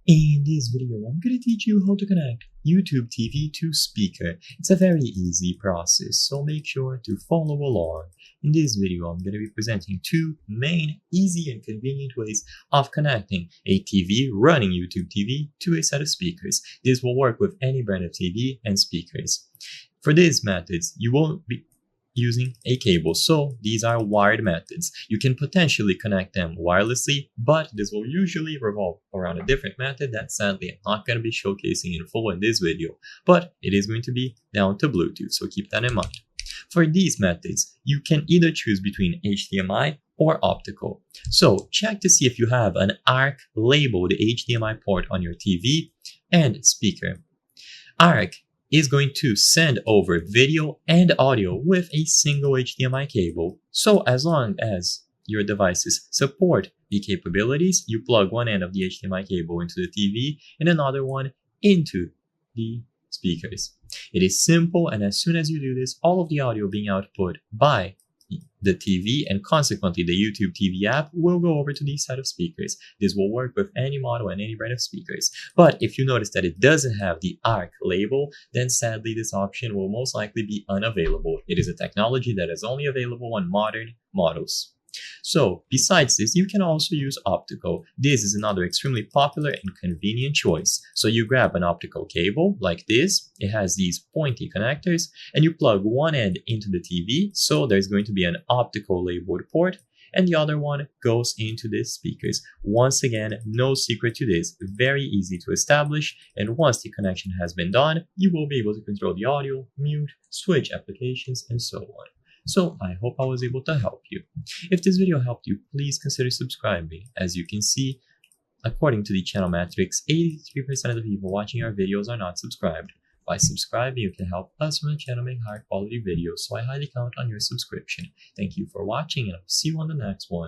In this video, I'm going to teach you how to connect YouTube TV to speaker. It's a very easy process, so make sure to follow along. In this video, I'm going to be presenting two main, easy and convenient ways of connecting a TV running YouTube TV to a set of speakers. This will work with any brand of TV and speakers. For these methods, you won't be using a cable, so these are wired methods. You can potentially connect them wirelessly, but this will usually revolve around a different method that sadly I'm not going to be showcasing in full in this video, but it is going to be down to Bluetooth, so keep that in mind. For these methods, you can either choose between HDMI or optical. So check to see if you have an ARC labeled HDMI port on your TV and speaker. ARC is going to send over video and audio with a single HDMI cable. So as long as your devices support the capabilities, you plug one end of the HDMI cable into the TV and another one into the speakers. It is simple, and as soon as you do this, all of the audio being output by the TV and consequently the YouTube TV app will go over to these set of speakers. This will work with any model and any brand of speakers. But if you notice that it doesn't have the ARC label, then sadly this option will most likely be unavailable. It is a technology that is only available on modern models. So besides this, you can also use optical. This is another extremely popular and convenient choice. So you grab an optical cable like this. It has these pointy connectors and you plug one end into the TV. So there's going to be an optical labeled port and the other one goes into the speakers. Once again, no secret to this, very easy to establish, and once the connection has been done, you will be able to control the audio, mute, switch applications, and so on. So I hope I was able to help you. If this video helped you, please consider subscribing. As you can see, according to the channel metrics, 83% of the people watching our videos are not subscribed. By subscribing, you can help us from the channel make higher quality videos, so I highly count on your subscription. Thank you for watching, and I'll see you on the next one.